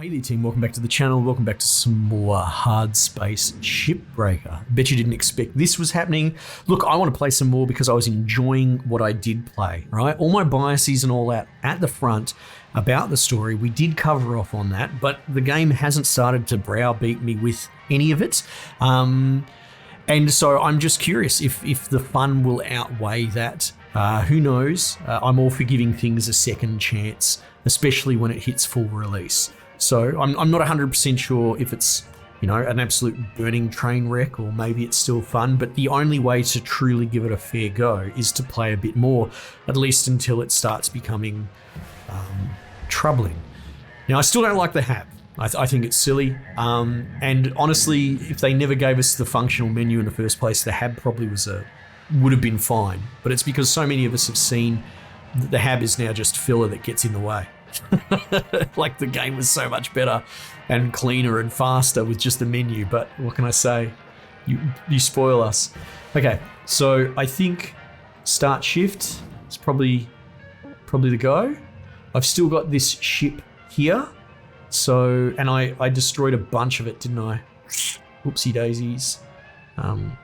Hey there team, welcome back to the channel, welcome back to some more Hardspace Shipbreaker. Bet you didn't expect this was happening. Look, I want to play some more because I was enjoying what I did play, right? All my biases and all that at the front about the story, we did cover off on that, but the game hasn't started to browbeat me with any of it. And so I'm just curious if the fun will outweigh that. Who knows? I'm all for giving things a second chance, especially when it hits full release. So I'm not 100% sure if it's, you know, an absolute burning train wreck or maybe it's still fun, but the only way to truly give it a fair go is to play a bit more, at least until it starts becoming troubling. Now, I still don't like the hab. I think it's silly. And honestly, if they never gave us the functional menu in the first place, the hab probably would have been fine. But it's because so many of us have seen that the hab is now just filler that gets in the way. Like the game was so much better and cleaner and faster with just the menu, but what can I say? You spoil us. Okay, so I think start shift is probably the go. I've still got this ship here, so and I destroyed a bunch of it, didn't I? Oopsie daisies. And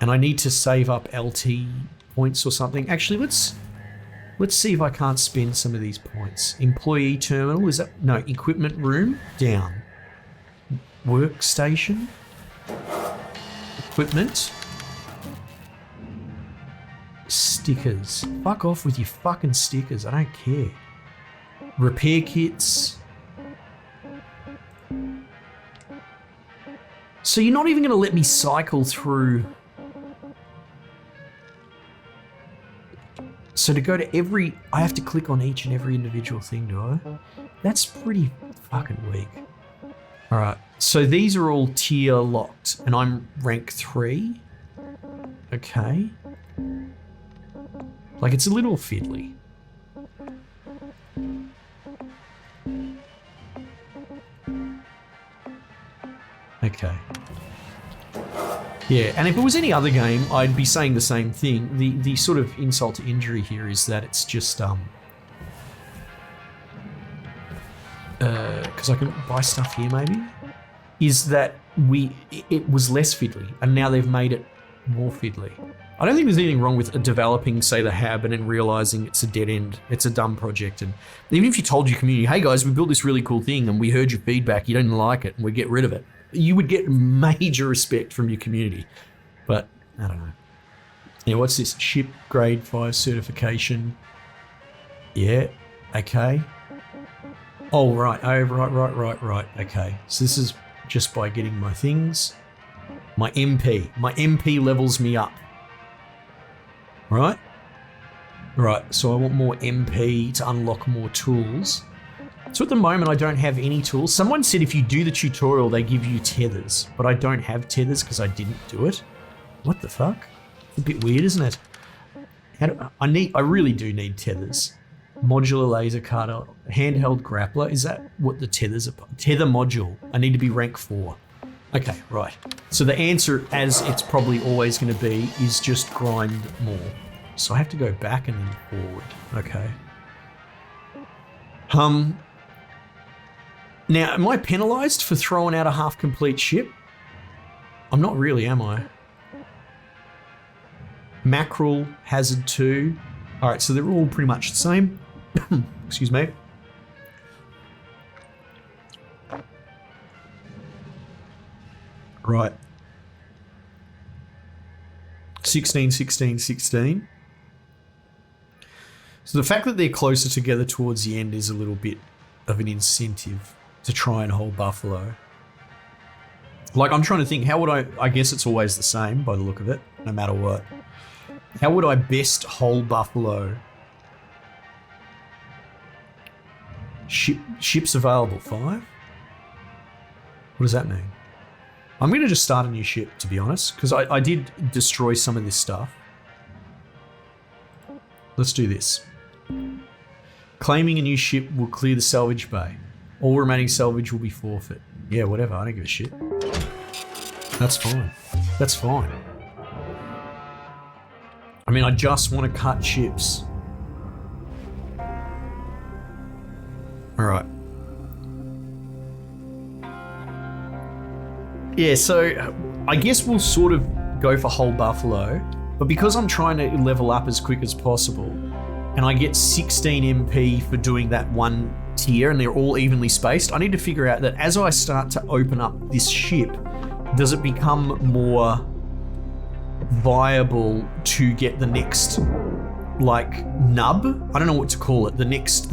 I need to save up LT points or something. Actually, let's see if I can't spend some of these points. Employee terminal, is that? No, equipment room, down. Workstation. Equipment. Stickers. Fuck off with your fucking stickers, I don't care. Repair kits. So you're not even gonna let me cycle through. So to go to every, I have to click on each and every individual thing, do I? That's pretty fucking weak. All right, so these are all tier locked and I'm rank 3. Okay. Like it's a little fiddly. Okay. Yeah, and if it was any other game, I'd be saying the same thing. The sort of insult to injury here is that it's just because I can buy stuff here maybe, is that it was less fiddly and now they've made it more fiddly. I don't think there's anything wrong with developing, say, the hab and then realizing it's a dead end, it's a dumb project, and even if you told your community, hey guys, we built this really cool thing and we heard your feedback, you didn't like it, and we get rid of it, you would get major respect from your community. But I don't know. Yeah, what's this? Ship grade 5 certification. Yeah, okay. Oh, right. Oh, right. Okay. So this is just by getting my things. My MP. My MP levels me up. Right? Right, so I want more MP to unlock more tools. So at the moment, I don't have any tools. Someone said if you do the tutorial, they give you tethers, but I don't have tethers because I didn't do it. What the fuck? It's a bit weird, isn't it? I really do need tethers. Modular laser cutter, handheld grappler. Is that what the tethers are? Tether module. I need to be rank 4. Okay, right. So the answer, as it's probably always going to be, is just grind more. So I have to go back and then forward. Okay. Now, am I penalized for throwing out a half-complete ship? I'm not really, am I? Mackerel, Hazard 2. All right, so they're all pretty much the same. Excuse me. Right. 16, 16, 16. So the fact that they're closer together towards the end is a little bit of an incentive to try and hold Buffalo. Like, I'm trying to think, how would I guess it's always the same by the look of it, no matter what. How would I best hold Buffalo? Ships available, 5? What does that mean? I'm going to just start a new ship, to be honest, because I did destroy some of this stuff. Let's do this. Claiming a new ship will clear the salvage bay. All remaining salvage will be forfeit. Yeah, whatever. I don't give a shit. That's fine. That's fine. I mean, I just want to cut ships. All right. Yeah, so I guess we'll sort of go for Whole Buffalo, but because I'm trying to level up as quick as possible, and I get 16 MP for doing that one tier, and they're all evenly spaced, I need to figure out that as I start to open up this ship, does it become more viable to get the next, like, nub? I don't know what to call it. The next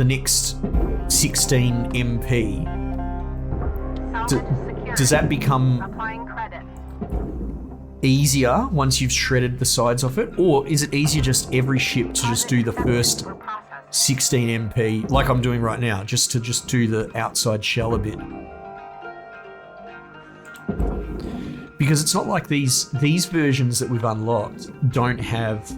16 MP. Does that become easier once you've shredded the sides off it? Or is it easier just every ship to just do the first 16 MP, like I'm doing right now, just to do the outside shell a bit? Because it's not like these versions that we've unlocked don't have...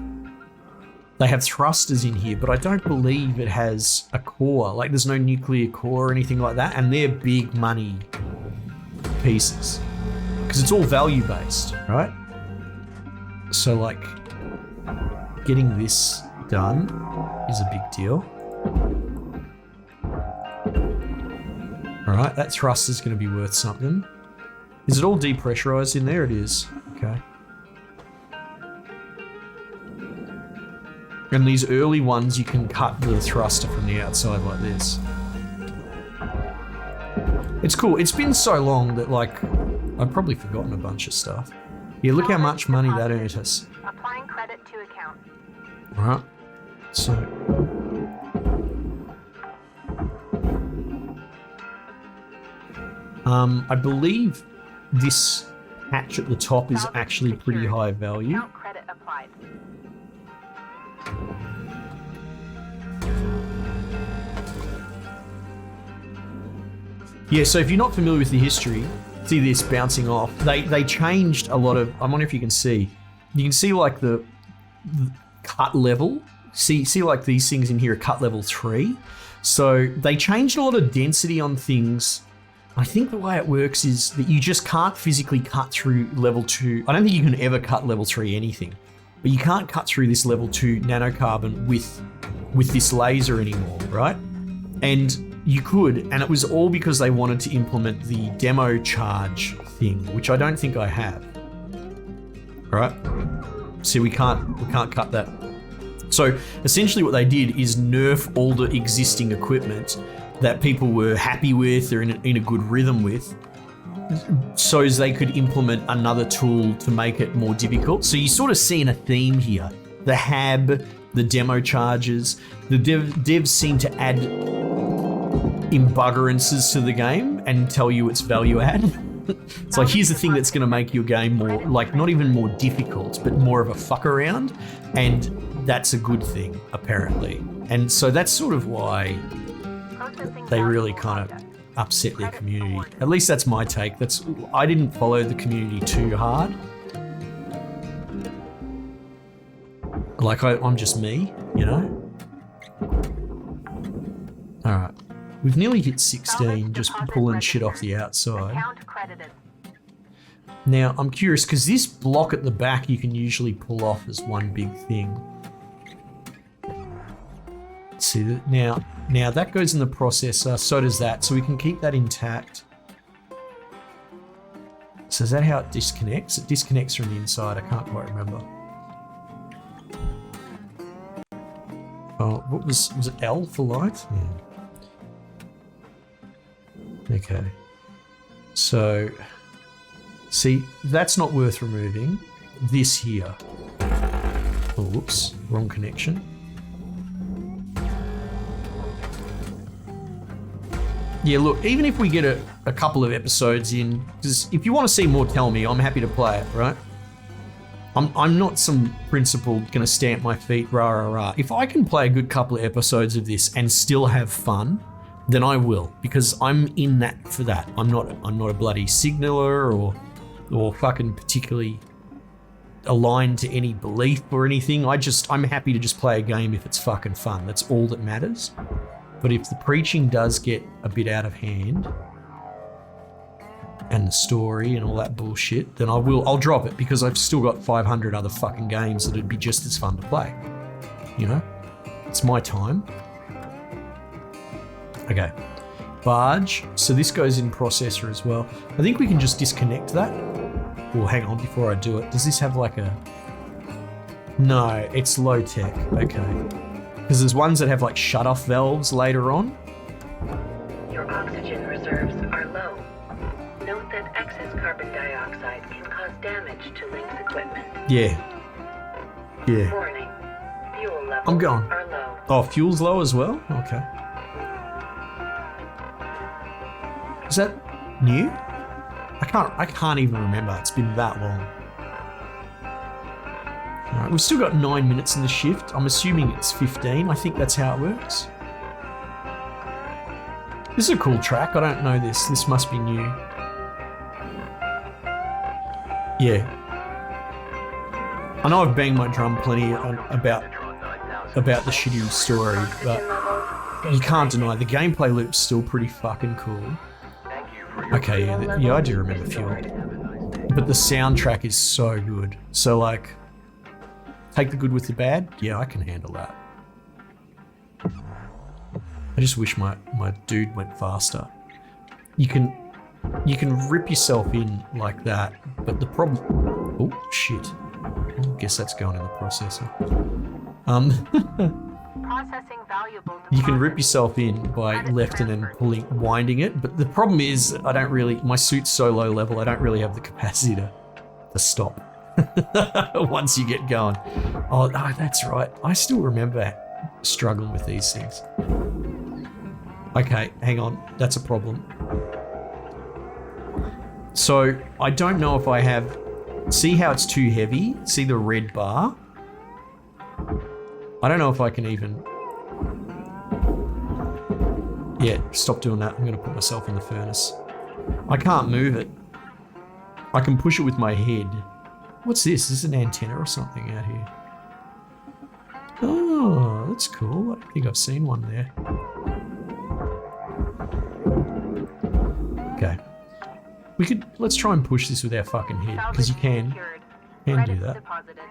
They have thrusters in here, but I don't believe it has a core. Like, there's no nuclear core or anything like that, and they're big money pieces. Because it's all value-based, right? So, like, getting this done is a big deal. Alright, that thruster's going to be worth something. Is it all depressurized in there? It is. Okay. And these early ones, you can cut the thruster from the outside like this. It's cool. It's been so long that, like, I've probably forgotten a bunch of stuff. Yeah, look how much money that earned us. Applying credit to account. Alright. So... I believe this hatch at the top is actually pretty high value. Account credit applied. Yeah, so if you're not familiar with the history, see this bouncing off. They changed a lot of... I wonder if you can see. You can see like the cut level. See like these things in here are cut level 3. So they changed a lot of density on things. I think the way it works is that you just can't physically cut through level 2. I don't think you can ever cut level 3 anything. But you can't cut through this level 2 nanocarbon with this laser anymore, right? And you could, and it was all because they wanted to implement the demo charge thing, which I don't think I have. Right? See, we can't cut that. So essentially what they did is nerf all the existing equipment that people were happy with or in a good rhythm with, so as they could implement another tool to make it more difficult. So you sort of seeing a theme here. The HAB, the demo charges, the devs seem to add embuggerances to the game and tell you its value add. It's like, here's the thing that's going to make your game more, like, not even more difficult, but more of a fuck around. And that's a good thing, apparently. And so that's sort of why they really kind of upset their community. At least that's my take. I didn't follow the community too hard. Like, I'm just me, you know? Alright. We've nearly hit 16, just pulling shit off the outside. Now, I'm curious, because this block at the back you can usually pull off as one big thing. See that now that goes in the processor, so does that, so we can keep that intact. So is that how it disconnects? It disconnects from the inside, I can't quite remember. Oh, what was it L for light? Yeah. Okay. So, see, that's not worth removing. This here. Oh, whoops, wrong connection. Yeah, look, even if we get a couple of episodes in, because if you want to see more, tell me. I'm happy to play it, right? I'm not some principled gonna stamp my feet, rah rah rah. If I can play a good couple of episodes of this and still have fun, then I will, because I'm in that for that. I'm not a bloody signaler or fucking particularly aligned to any belief or anything. I'm happy to just play a game if it's fucking fun. That's all that matters. But if the preaching does get a bit out of hand, and the story and all that bullshit, then I'll drop it, because I've still got 500 other fucking games that'd be just as fun to play. You know? It's my time. Okay. Barge. So this goes in processor as well. I think we can just disconnect that. Well, hang on before I do it. Does this have like a... No, it's low tech. Okay. Because there's ones that have like shut-off valves later on. Your oxygen reserves are low. Note that excess carbon dioxide can cause damage to LYNX equipment. Yeah. Yeah. Warning. Fuel levels I'm going. are low. Oh, fuel's low as well? Okay. Is that new? I can't even remember. It's been that long. All right, we've still got 9 minutes in the shift. I'm assuming it's 15. I think that's how it works. This is a cool track. I don't know this. This must be new. Yeah. I know I've banged my drum plenty about the shitty story, but you can't deny the gameplay loop's still pretty fucking cool. Okay, yeah, I do remember Fuel. But the soundtrack is so good. So like, take the good with the bad. Yeah, I can handle that. I just wish my dude went faster. You can rip yourself in like that, but the problem... Oh, shit. I guess that's going in the processor. Processing valuable You can rip deposits. yourself in by left and then winding it, but the problem is my suit's so low level, I don't really have the capacity to stop once you get going. Oh, that's right. I still remember struggling with these things. Okay, hang on. That's a problem. So I don't know if I have... See how it's too heavy? See the red bar? I don't know if I can even... Yeah, stop doing that. I'm going to put myself in the furnace. I can't move it. I can push it with my head. What's this? Is this an antenna or something out here? Oh, that's cool. I don't think I've seen one there. Okay. Let's try and push this with our fucking head, because you Salvage can secured. do Credits that. deposited.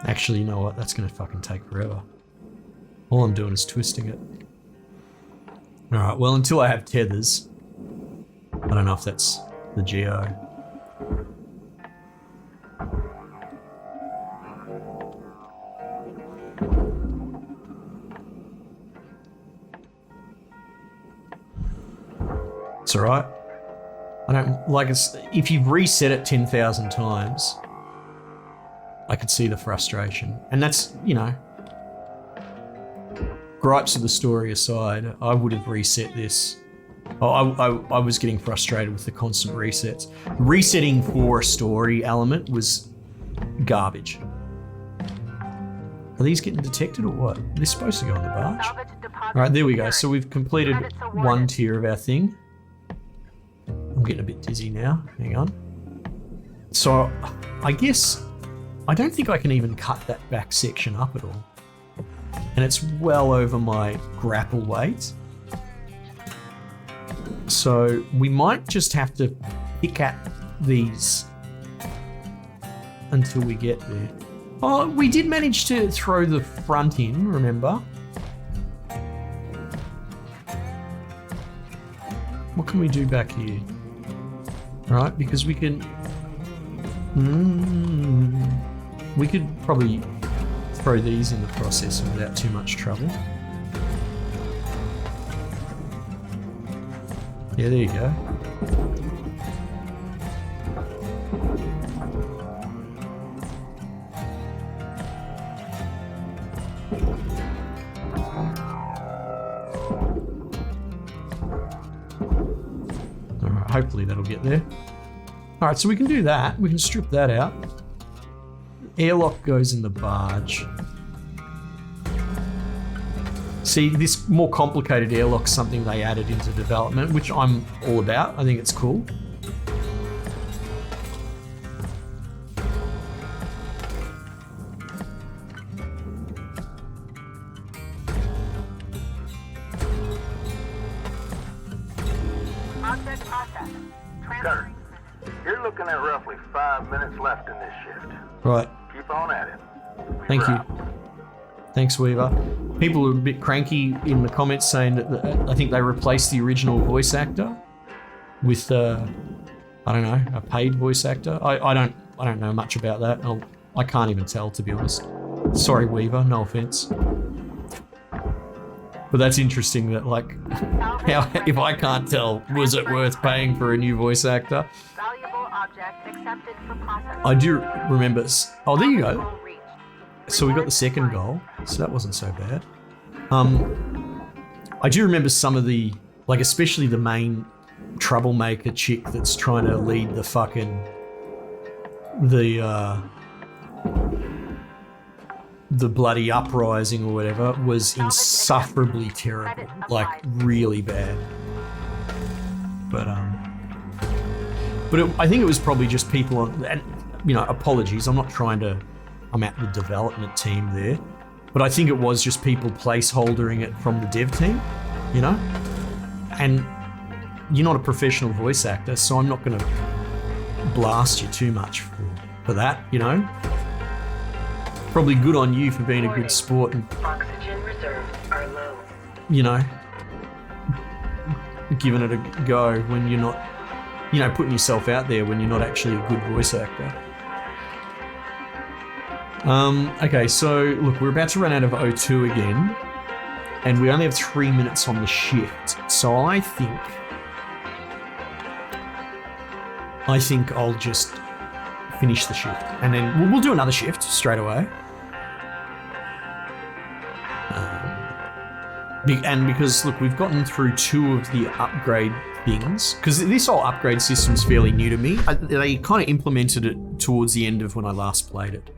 Actually, you know what? That's going to fucking take forever. All I'm doing is twisting it. Alright, well, until I have tethers. I don't know if that's the geo. It's alright. I don't like it's if you've reset it 10,000 times, I could see the frustration. And that's, you know, gripes of the story aside, I would have reset this. I was getting frustrated with the constant resets. Resetting for a story element was garbage. Are these getting detected or what? They're supposed to go on the barge. Salvage deposit Alright, there we go. secured. So we've completed Credits awarded. one tier of our thing. I'm getting a bit dizzy now. Hang on. So I guess I don't think I can even cut that back section up at all. And it's well over my grapple weight. So we might just have to pick at these until we get there. Oh, we did manage to throw the front in, remember? What can we do back here? Right, because we can... we could probably throw these in the processor without too much trouble. Yeah, there you go. Alright, hopefully that'll get there. Alright, so we can do that. We can strip that out. Airlock goes in the barge. See, this more complicated airlock's something they added into development, which I'm all about. I think it's cool. Object processed. Cutter, Transferring. you're looking at roughly 5 minutes left in this shift. Right. Keep on at it. Thank you. Thanks, Weaver. People are a bit cranky in the comments saying that I think they replaced the original voice actor with, I don't know, a paid voice actor. I don't know much about that. I can't even tell, to be honest. Sorry, Weaver, no offense. But that's interesting that, like, if I can't tell, was it worth paying for a new voice actor? Valuable object accepted for processing. I do remember. Oh, there you go. So we got the second goal, so that wasn't so bad. I do remember some of the, like, especially the main troublemaker chick that's trying to lead the fucking the bloody uprising or whatever was insufferably terrible, like really bad. But I think it was probably just people on, and you know, apologies, I'm at the development team there, but I think it was just people placeholdering it from the dev team, you know? And you're not a professional voice actor, so I'm not going to blast you too much for that, you know? Probably good on you for being a good sport and, Oxygen reserves are low. you know, giving it a go when you're not, you know, putting yourself out there when you're not actually a good voice actor. Okay, so look, we're about to run out of O2 again, and we only have 3 minutes on the shift. So I think I'll just finish the shift, and then we'll do another shift straight away. And because look, we've gotten through 2 of the upgrade things, because this whole upgrade system's fairly new to me. They kind of implemented it towards the end of when I last played it.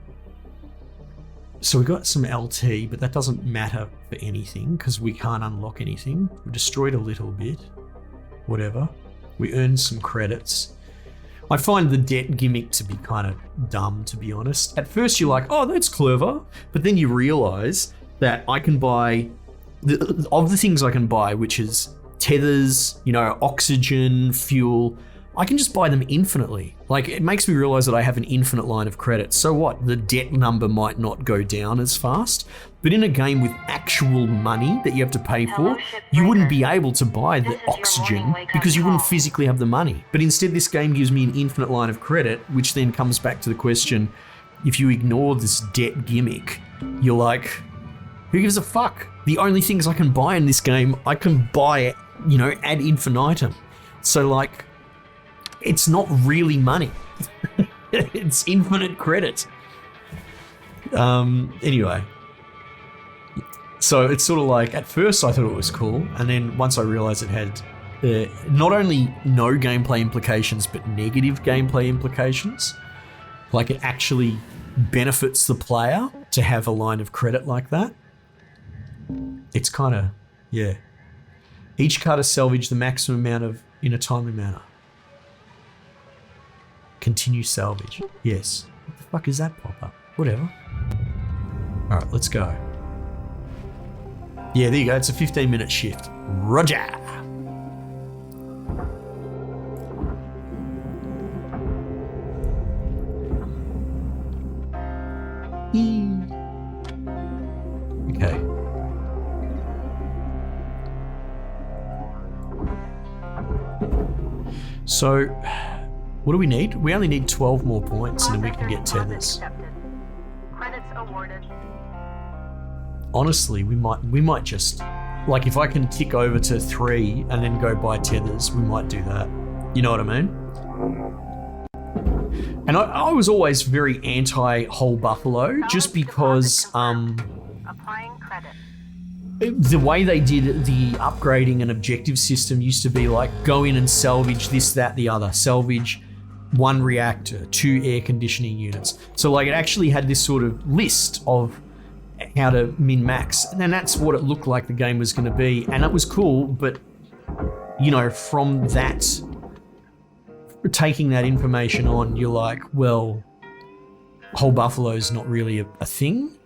So we got some LT, but that doesn't matter for anything because we can't unlock anything. We destroyed a little bit, whatever. We earned some credits. I find the debt gimmick to be kind of dumb, to be honest. At first you're like, oh, that's clever. But then you realize that I can buy, of the things I can buy, which is tethers, you know, oxygen, fuel, I can just buy them infinitely. Like, it makes me realize that I have an infinite line of credit. So what? The debt number might not go down as fast, but in a game with actual money that you have to pay for, you wouldn't be able to buy the oxygen because you wouldn't physically have the money. But instead, this game gives me an infinite line of credit, which then comes back to the question, if you ignore this debt gimmick, you're like, who gives a fuck? The only things I can buy in this game, I can buy, you know, ad infinitum. So like, it's not really money. It's infinite credit. Anyway. So it's sort of like, at first I thought it was cool, and then once I realized it had not only no gameplay implications, but negative gameplay implications. Like, it actually benefits the player to have a line of credit like that. It's kind of, yeah. Each car to salvage the maximum amount in a timely manner. Continue salvage. Yes. What the fuck is that pop-up? Whatever. Alright, let's go. Yeah, there you go. It's a 15-minute shift. Roger! Okay. So, what do we need? We only need 12 more points and then we can get tethers. Credits awarded. Honestly, we might just, like, if I can tick over to 3 and then go buy tethers, we might do that. You know what I mean? And I was always very anti-whole buffalo, just because Applying credit. the way they did the upgrading and objective system used to be like, go in and salvage this, that, the other. Salvage 1 reactor, 2 air conditioning units. So like, it actually had this sort of list of how to min-max, and that's what it looked like the game was going to be, and it was cool. But you know, from that, taking that information on, you're like, well, whole buffalo is not really a thing.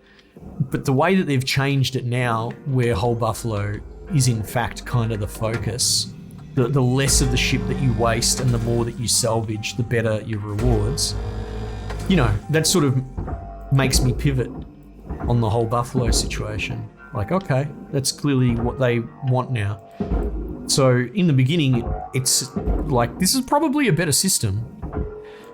But the way that they've changed it now, where whole buffalo is in fact kind of the focus, the less of the ship that you waste and the more that you salvage, the better your rewards. You know, that sort of makes me pivot on the whole buffalo situation. Like, okay, that's clearly what they want now. So in the beginning, it's like, this is probably a better system.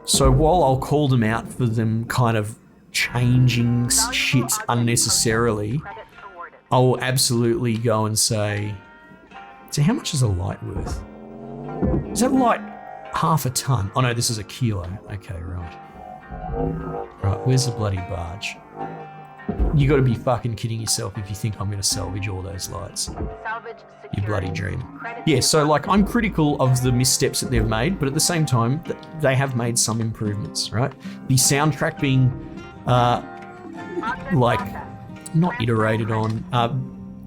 So while I'll call them out for them kind of changing shit unnecessarily, Credits awarded. I will absolutely go and say, so how much is a light worth? Is that light half a ton? Oh no, this is a kilo. Okay, right. Right, where's the bloody barge? You gotta be fucking kidding yourself if you think I'm gonna salvage all those lights. Salvage You security. bloody dream. Credits Yeah, so like I'm critical of the missteps that they've made, but at the same time, they have made some improvements, right? The soundtrack being Object like processed. not iterated on,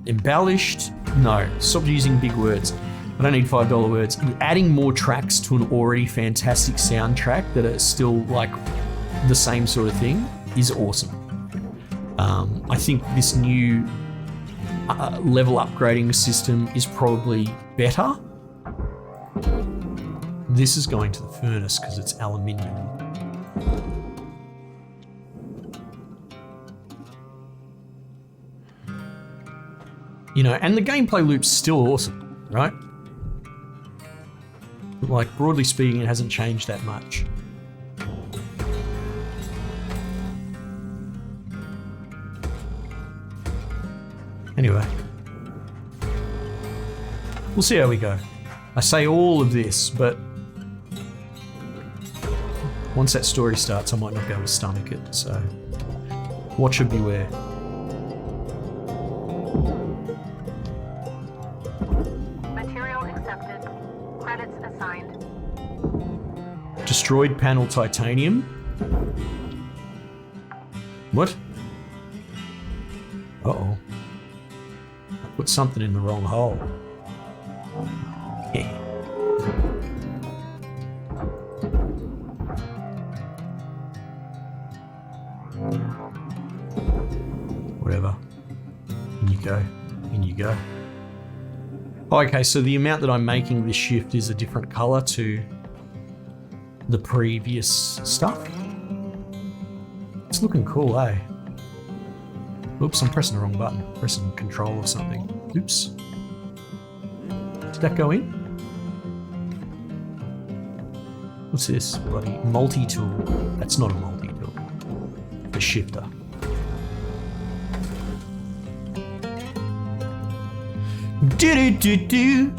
embellished. No, stop using big words. I don't need $5 words. Adding more tracks to an already fantastic soundtrack that are still like the same sort of thing is awesome. I think this new level upgrading system is probably better. This is going to the furnace because it's aluminium. You know, and the gameplay loop's still awesome, right? Like, broadly speaking, it hasn't changed that much. Anyway, we'll see how we go. I say all of this, but once that story starts, I might not be able to stomach it, so watcher beware. Material accepted. Credits assigned. Destroyed panel titanium? What? Uh-oh. I put something in the wrong hole. Yeah. Whatever. In you go. In you go. Oh, okay, so the amount that I'm making this shift is a different color to the previous stuff. It's looking cool, eh? Oops, I'm pressing the wrong button. Pressing control or something. Oops. Did that go in? What's this? Bloody multi-tool. That's not a multi-tool. A shifter. Do-do-do-do.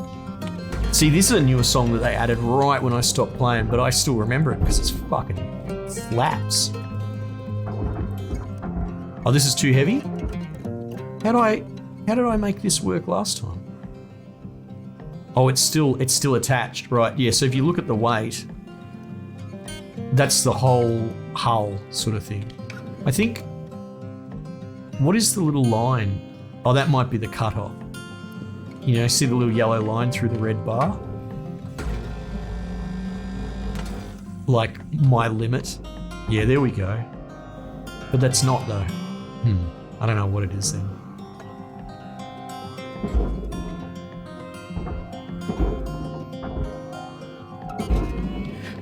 See, this is a newer song that they added right when I stopped playing, but I still remember it because it's fucking slaps. Oh, this is too heavy? How did I make this work last time? Oh, it's still attached, right? Yeah, so if you look at the weight, that's the whole hull sort of thing. I think, what is the little line? Oh, that might be the cutoff. You know, see the little yellow line through the red bar? Like, my limit. Yeah, there we go. But that's not though. I don't know what it is then.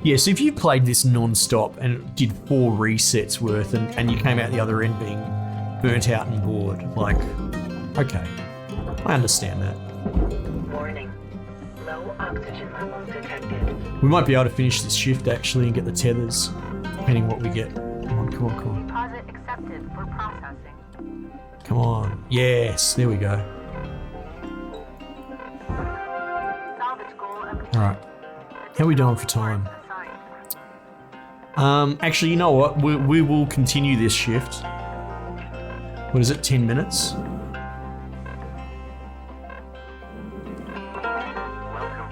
Yeah, so if you played this non-stop and did 4 resets worth and you came out the other end being burnt out and bored, like, okay, I understand that. Warning. Low oxygen levels detected. We might be able to finish this shift actually and get the tethers, depending what we get. Come on, come on, come on. Deposit accepted for processing. Come on. Yes, there we go. Salvage goal obtained. All right. How are we doing for time? Assigned. Actually, you know what? We will continue this shift. What is it, 10 minutes? Welcome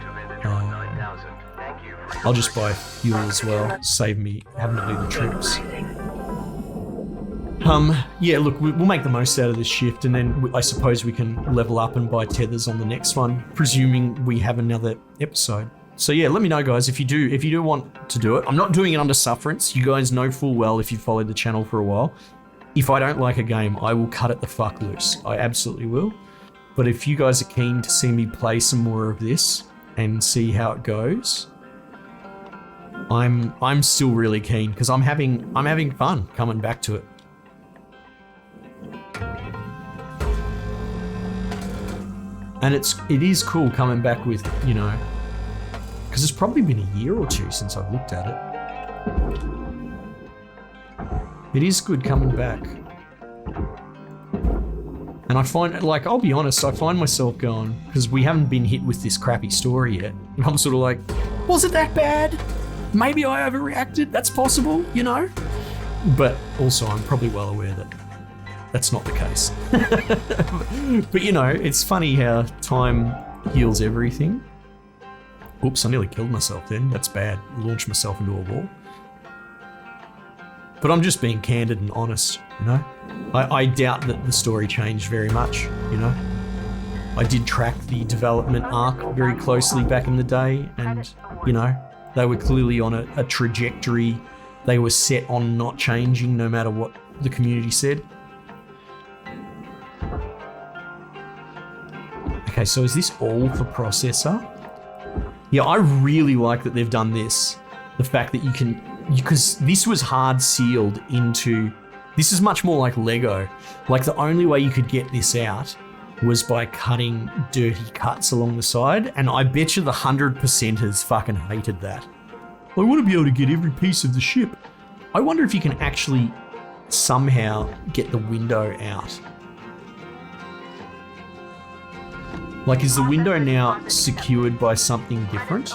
to Vintage 9000. Thank you for your I'll just buy fuel as well. Save me having to do the trips. Yeah, look, we'll make the most out of this shift, and then I suppose we can level up and buy tethers on the next one, presuming we have another episode. So yeah, let me know, guys, if you do want to do it. I'm not doing it under sufferance. You guys know full well, if you've followed the channel for a while, if I don't like a game, I will cut it the fuck loose. I absolutely will. But if you guys are keen to see me play some more of this and see how it goes, I'm still really keen because I'm having fun coming back to it. And it is cool coming back with, you know, because it's probably been a year or two since I've looked at it. It is good coming back. And I find, like, I'll be honest, I find myself going, because we haven't been hit with this crappy story yet, and I'm sort of like, was it that bad? Maybe I overreacted, that's possible, you know? But also I'm probably well aware that that's not the case. But you know, it's funny how time heals everything. Oops, I nearly killed myself then. That's bad. Launched myself into a wall. But I'm just being candid and honest, you know? I doubt that the story changed very much, you know? I did track the development arc very closely back in the day, and, you know, they were clearly on a trajectory. They were set on not changing no matter what the community said. Okay, so is this all for processor? Yeah, I really like that they've done this. The fact that you can, because this was hard sealed into, this is much more like Lego. Like the only way you could get this out was by cutting dirty cuts along the side. And I bet you the 100%ers fucking hated that. I want to be able to get every piece of the ship. I wonder if you can actually somehow get the window out. Like, is the window now secured by something different?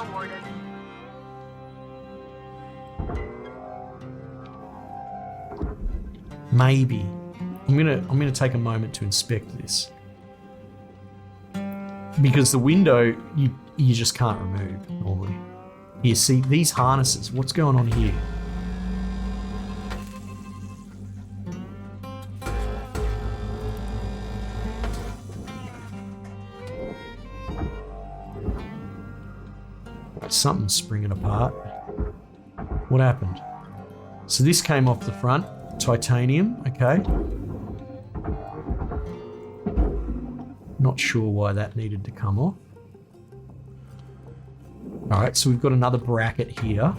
Maybe. I'm gonna take a moment to inspect this. Because the window you just can't remove normally. Here, see these harnesses. What's going on here? Something's springing apart. What happened? So this came off the front. Titanium, okay. Not sure why that needed to come off. Alright, so we've got another bracket here.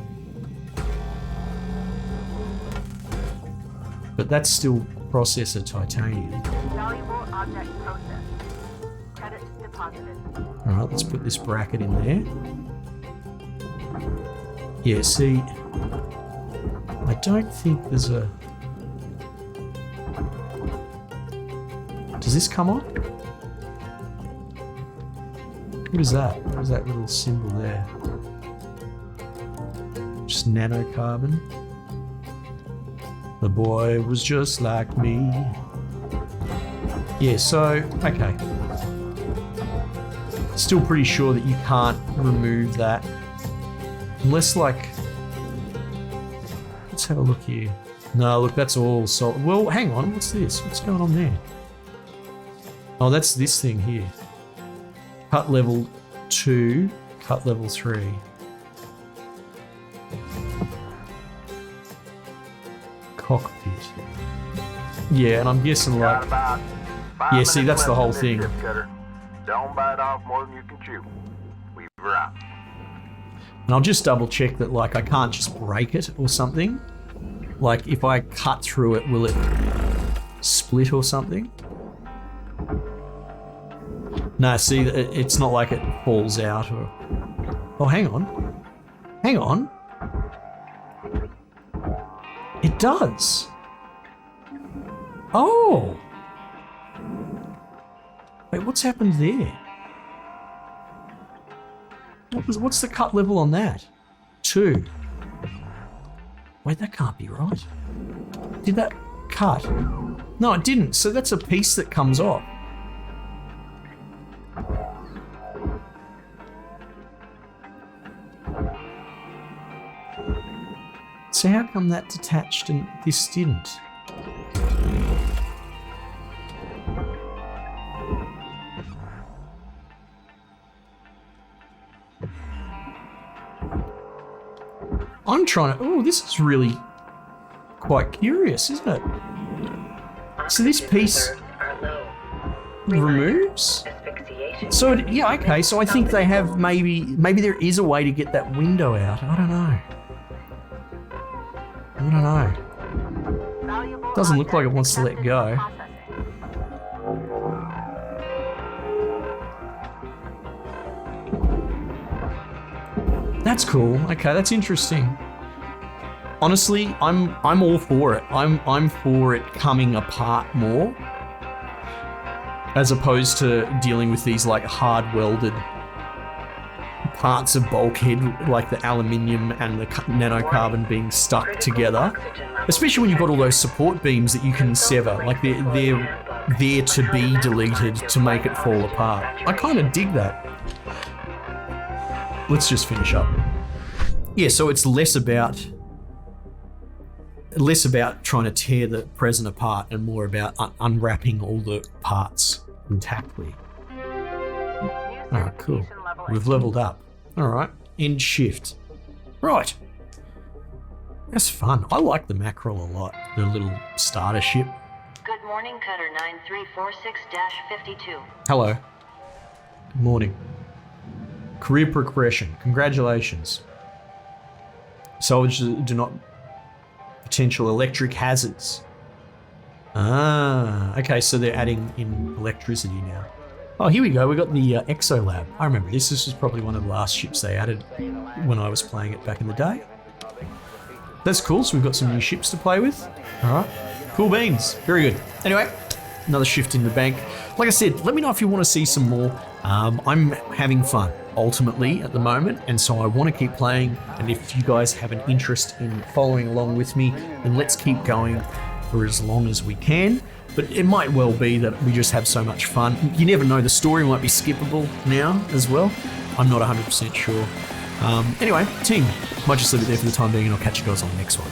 But that's still processor titanium. Valuable object processed. Credits deposited. Alright, let's put this bracket in there. Yeah, see, I don't think there's a... Does this come on? What is that? What is that little symbol there? Just nanocarbon. The boy was just like me. Yeah, so, okay. Still pretty sure that you can't remove that. Unless, like... Let's have a look here. No, look, that's all solid. Well, hang on, what's this? What's going on there? Oh, that's this thing here. Cut level 2, cut level 3. Cockpit. Yeah, and I'm guessing like... Yeah, see, that's the whole thing. Don't bite off more than you can chew. Weaver out. And I'll just double check that, like, I can't just break it or something. Like, if I cut through it, will it split or something? No, see, it's not like it falls out or... Oh, hang on. Hang on. It does. Oh. Wait, what's happened there? What's the cut level on that? 2. Wait, that can't be right. Did that cut? No, it didn't. So that's a piece that comes off. So how come that detached and this didn't? I'm trying to... Oh, this is really quite curious, isn't it? So this piece removes? So, yeah, okay, so I think they have maybe there is a way to get that window out. I don't know. I don't know. Doesn't look like it wants to let go. That's cool. Okay, that's interesting. Honestly, I'm all for it. I'm for it coming apart more, as opposed to dealing with these like hard welded parts of bulkhead, like the aluminium and the nanocarbon being stuck together. Especially when you've got all those support beams that you can sever, like they're there to be deleted to make it fall apart. I kind of dig that. Let's just finish up. Yeah, so it's less about trying to tear the present apart and more about unwrapping all the parts intactly. All right, cool. We've leveled up. All right, end shift. Right. That's fun. I like the mackerel a lot, the little starter ship. Good morning, Cutter 9346-52. Hello. Good morning. Career progression. Congratulations. Soldiers do not potential electric hazards. Ah, okay, so they're adding in electricity now. Oh, here we go. We got the Exo Lab. I remember this. This was probably one of the last ships they added when I was playing it back in the day. That's cool. So we've got some new ships to play with. All right. Cool beans. Very good. Anyway, another shift in the bank. Like I said, let me know if you want to see some more. I'm having fun ultimately at the moment, and so I want to keep playing. And if you guys have an interest in following along with me, then let's keep going for as long as we can. But it might well be that we just have so much fun. You never know, the story might be skippable now as well. I'm not 100% sure. Anyway, team, might just leave it there for the time being, and I'll catch you guys on the next one.